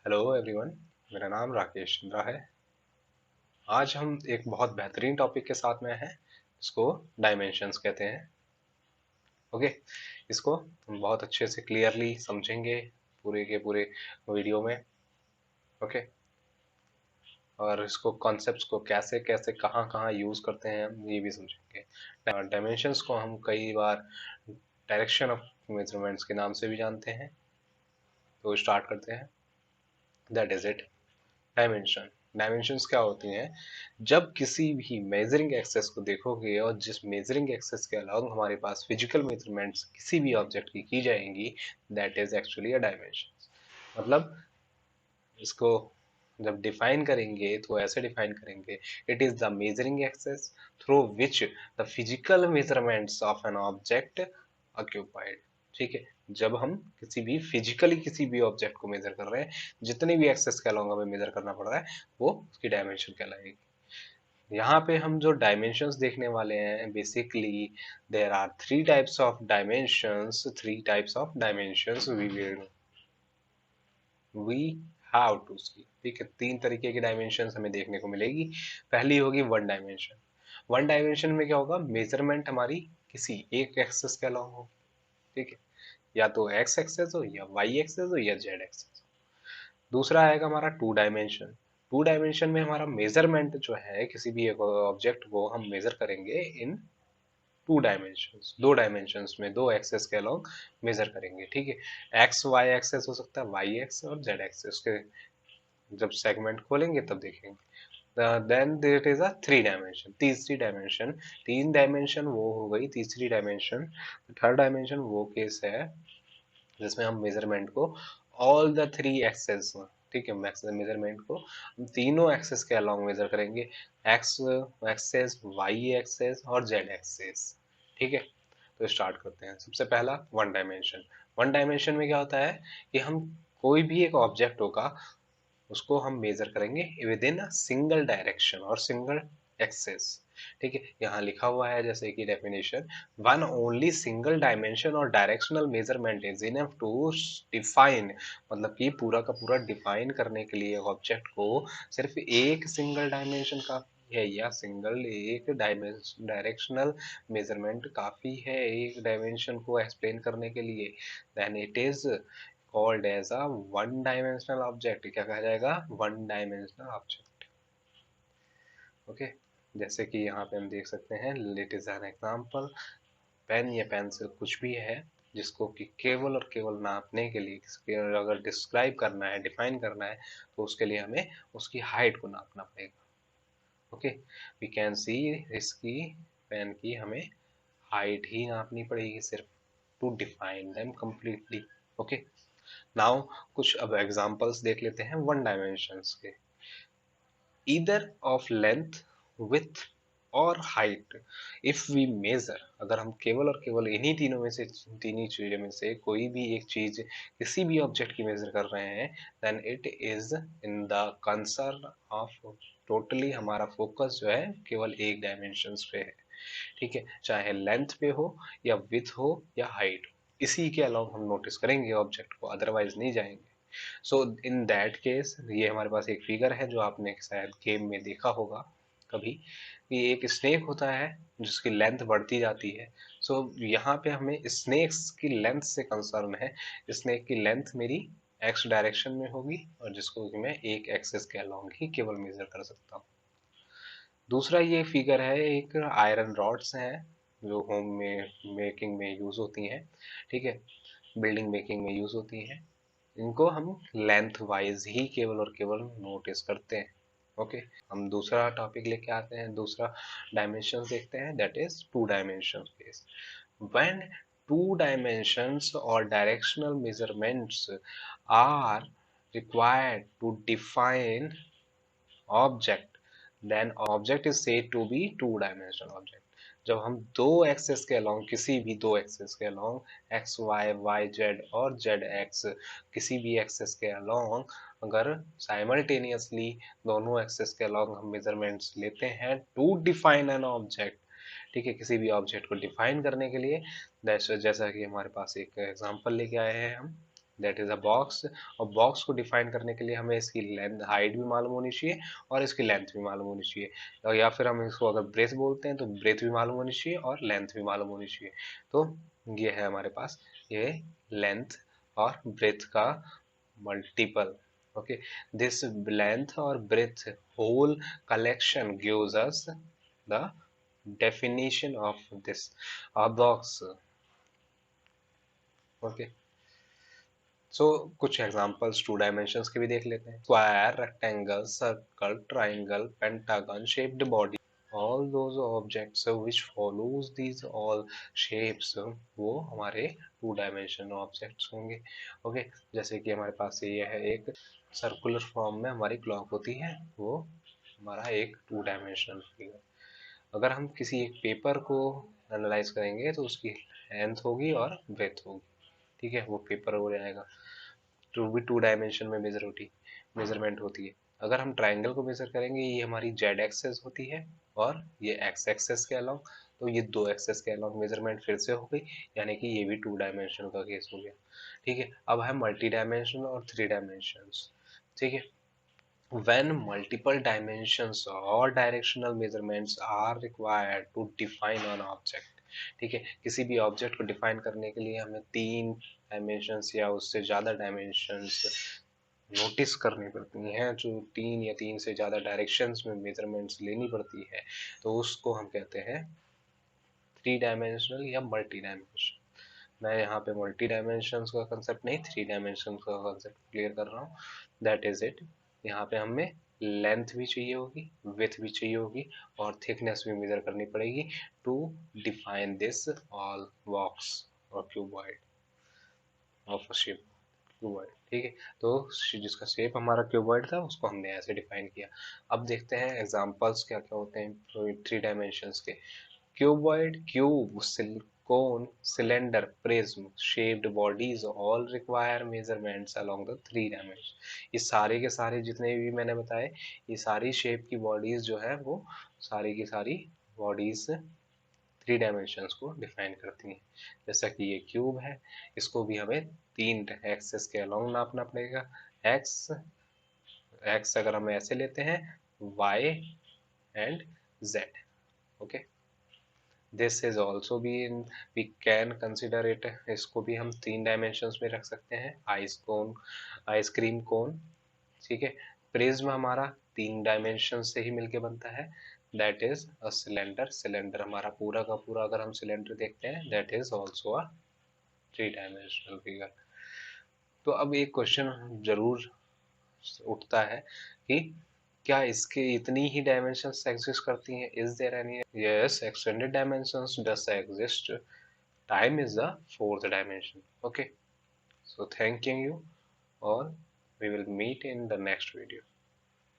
Hello everyone. मेरा नाम राकेश चंद्रा है। आज हम एक बहुत बेहतरीन टॉपिक के साथ में हैं, इसको डायमेंशंस कहते हैं। ओके, इसको हम बहुत अच्छे से क्लियरली समझेंगे पूरे के पूरे वीडियो में। ओके, और इसको कॉन्सेप्ट्स को कैसे कैसे कहाँ कहाँ यूज़ करते हैं हम ये भी समझेंगे। डायमेंशंस को हम कई बार डायरेक्शन ऑफ मेजरमेंट्स के नाम से भी जानते हैं। तो स्टार्ट करते हैं। That is it. Dimension. Dimensions क्या होती हैं? जब किसी भी मेजरिंग एक्सेस को देखोगे और जिस मेजरिंग एक्सेस के अलावा हमारे पास फिजिकल मेजरमेंट्स किसी भी ऑब्जेक्ट की जाएंगी, that is actually a dimension. मतलब इसको जब डिफाइन करेंगे तो ऐसे डिफाइन करेंगे, it is the measuring axes through which the physical measurements of an object occupied. ठीक है, जब हम किसी भी फिजिकली किसी भी ऑब्जेक्ट को मेजर कर रहे हैं, जितने भी एक्सेस के अलावा हमें मेजर करना पड़ रहा है, वो उसकी डायमेंशन कहलाएगी। यहाँ पे हम जो डायमेंशंस देखने वाले हैं, basically there are three types of dimensions we have to see. ठीक है, तीन तरीके की डायमेंशंस हमें देखने को मिलेगी। पहली होगी वन डायमेंशन। वन डायमेंशन में क्या होगा? मेजरमेंट हमारी किसी एक एक्सेस के अलावा हो। ठीक है, या तो एक्स एक्सेस हो या वाई एक्सेस हो या जेड एक्सेस हो। दूसरा आएगा हमारा टू डायमेंशन। टू डायमेंशन में हमारा मेजरमेंट जो है, किसी भी एक ऑब्जेक्ट को हम मेजर करेंगे इन टू डायमेंशंस, दो डायमेंशंस में, दो एक्सेस के अलॉन्ग मेजर करेंगे। ठीक है, एक्स वाई एक्सेस हो सकता है, वाई एक्स और जेड एक्सेस के जब सेगमेंट खोलेंगे तब देखेंगे। Then there is a three dimension, तीसरी डायमेंशन। तीन डायमेंशन वो हो गई तीसरी डायमेंशन। थर्ड डायमेंशन वो केस है जिसमें हम मेजरमेंट को ऑल द थ्री एक्सेस, ठीक है, मेजरमेंट को हम तीनों एक्सेस के अलोंग मेजर करेंगे, एक्स एक्सेस, वाई एक्सेस और जेड एक्सेस। ठीक है, तो स्टार्ट करते हैं। सबसे पहला वन डायमेंशन। वन डायमेंशन में क्या होता है कि हम कोई भी एक ऑब्जेक्ट होगा, उसको हम मेजर करेंगे within a single direction और सिंगल एक्सेस। ठीक है, यहाँ लिखा हुआ है जैसे कि definition, one only single dimension और directional measurement is enough to define. मतलब कि पूरा का पूरा डिफाइन करने के लिए ऑब्जेक्ट को सिर्फ एक सिंगल डायमेंशन काफी है, या सिंगल एक डायरेक्शनल मेजरमेंट काफी है एक डायमेंशन को एक्सप्लेन करने के लिए, then it is called as a one dimensional object. क्या कहा जाएगा? One dimensional object. ओके, जैसे कि यहाँ पे हम देख सकते हैं, let is an example. Pen या पेंसिल कुछ भी है जिसको कि केवल और केवल नापने के लिए, किसी अगर डिस्क्राइब करना है, डिफाइन करना है, तो उसके लिए हमें उसकी हाइट को नापना पड़ेगा। ओके, वी कैन सी इसकी पेन की हमें हाइट ही नापनी पड़ेगी सिर्फ, to define them completely. Okay, now कुछ अब एग्जांपल्स देख लेते हैं वन डायमेंशंस के। ईदर ऑफ लेंथ, विथ और हाइट, इफ वी मेजर, अगर हम केवल और केवल इन्हीं तीनों में से, तीन ही चीजों में से कोई भी एक चीज किसी भी ऑब्जेक्ट की मेजर कर रहे हैं, then it is in the concern of, totally हमारा फोकस जो है केवल एक डायमेंशंस पे है। ठीक है, चाहे लेंथ पे हो या विथ हो या हाइट हो, इसी के अलावा हम नोटिस करेंगे ऑब्जेक्ट को, अदरवाइज नहीं जाएंगे। सो इन दैट केस, ये हमारे पास एक फिगर है जो आपने शायद गेम में देखा होगा कभी, कि एक स्नेक होता है जिसकी लेंथ बढ़ती जाती है। सो यहाँ पे हमें स्नेक्स की लेंथ से कंसर्न है। स्नेक की लेंथ मेरी एक्स डायरेक्शन में होगी और जिसको कि मैं एक एक्सेस के अलोंग ही केवल मेजर कर सकता हूँ। दूसरा ये फिगर है, एक आयरन रॉड्स हैं जो होम में मेकिंग में यूज होती हैं। ठीक है, बिल्डिंग मेकिंग में यूज होती हैं। इनको हम लेंथ वाइज ही केवल और केवल नोटिस करते हैं। ओके, हम दूसरा टॉपिक लेके आते हैं, दूसरा डायमेंशन देखते हैं, that is two dimension case. When two dimensions और directional measurements are required to define object, then object is said to be two dimensional object। जब हम दो एक्सेस के अलोंग, किसी भी दो एक्सेस के along, X Y, Y Z और जेड एक्स, किसी भी एक्सेस के अलोंग अगर साइमल्टेनियसली दोनों एक्सेस के अलोंग हम मेजरमेंट्स लेते हैं टू डिफाइन एन ऑब्जेक्ट, ठीक है, किसी भी ऑब्जेक्ट को डिफाइन करने के लिए, जैसा कि हमारे पास एक एग्जांपल लेके आए हैं हम, दैट इज अ बॉक्स। और बॉक्स को डिफाइन करने के लिए हमें इसकी लेंथ, हाइट भी मालूम होनी चाहिए और इसकी लेंथ भी मालूम होनी चाहिए, और या फिर हम इसको अगर ब्रेथ बोलते हैं तो ब्रेथ भी मालूम होनी चाहिए और लेंथ भी मालूम होनी चाहिए। तो ये है हमारे पास ये लेंथ और ब्रेथ का मल्टीपल। ओके, दिस लेंथ और breadth whole collection gives us the definition of this box. Okay, so कुछ एग्जांपल्स टू डायमेंशंस के भी देख लेते हैं। Square, rectangle, circle, triangle, pentagon, shaped body, all those objects which follows these all shapes वो हमारे to dimension objects होंगे। Okay, जैसे कि हमारे पास ये है एक सर्कुलर फॉर्म में हमारी क्लॉक होती है, वो हमारा एक टू डायमेंशनल फिगर। अगर हम किसी एक पेपर को एनालाइज करेंगे तो उसकी लेंथ होगी और ब्रेथ होगी, ठीक है, वो पेपर हो जाएगा। टू भी टू डायमेंशन में मेजरमेंट होती है। अगर हम ट्राइंगल को मेजर करेंगे, ये हमारी जेड एक्सेस होती है और ये एक्स एक्सेस के अलोंग, तो ये दो एक्सेस के अलोंग मेजरमेंट फिर से हो गई, यानी कि ये भी टू डायमेंशन का केस हो गया। ठीक है, अब है मल्टी डायमेंशन और थ्री डायमेंशन। ठीक है, when multiple dimensions or directional measurements are required to define an object। ठीक है, किसी भी ऑब्जेक्ट को डिफाइन करने के लिए हमें तीन डायमेंशंस या उससे ज़्यादा डायमेंशंस नोटिस करनी पड़ती हैं, जो तीन या तीन से ज़्यादा डायरेक्शंस में मेजरमेंट्स लेनी पड़ती है, तो उसको हम कहते हैं थ्री डायमेंशनल या मल्टी डायमेंशन। मैं यहाँ पे मल्टी डायमेंशंस का कंसेप्ट नहीं, थ्री डायमेंशंस का कंसेप्ट क्लियर कर रहा हूँ। That is it. यहाँ पे हमें लेंथ भी चाहिए होगी, विड्थ भी चाहिए होगी और थिकनेस भी मेजर करनी पड़ेगी to define this all box और cuboid of a shape cuboid. ठीक है, तो जिसका शेप हमारा क्यूबॉइड था उसको हमने ऐसे डिफाइन किया। अब देखते हैं एग्जांपल्स क्या क्या होते हैं थ्री डायमेंशंस के। Cuboid, cube, cone, cylinder, prism, shaped bodies all require measurements along the three dimensions। ये सारे के सारे जितने भी मैंने बताए, ये सारी शेप की बॉडीज जो है वो सारी की सारी बॉडीज थ्री डायमेंशंस को डिफाइन करती हैं। जैसा कि ये क्यूब है, इसको भी हमें तीन एक्सेस के अलोंग नापना पड़ेगा। एक्स, एक्स अगर हम ऐसे लेते हैं, Y and Z. Okay, this is also भी in, we can consider it, इसको भी हम तीन डायमेंशंस में रख सकते हैं। Ice cone, ice cream cone. ठीक है, प्रिज्म हमारा तीन डायमेंशन से ही मिलके बनता है, that is a cylinder. Cylinder हमारा पूरा का पूरा अगर हम सिलेंडर देखते हैं, that is also a three dimensional figure. तो अब एक क्वेश्चन जरूर उठता है कि क्या इसके इतनी ही डायमेंशंस एग्जिस्ट करती हैं? Is there any? Yes, extended dimensions does exist. Time is the fourth dimension. Okay, so thanking you all. We will meet in the next video.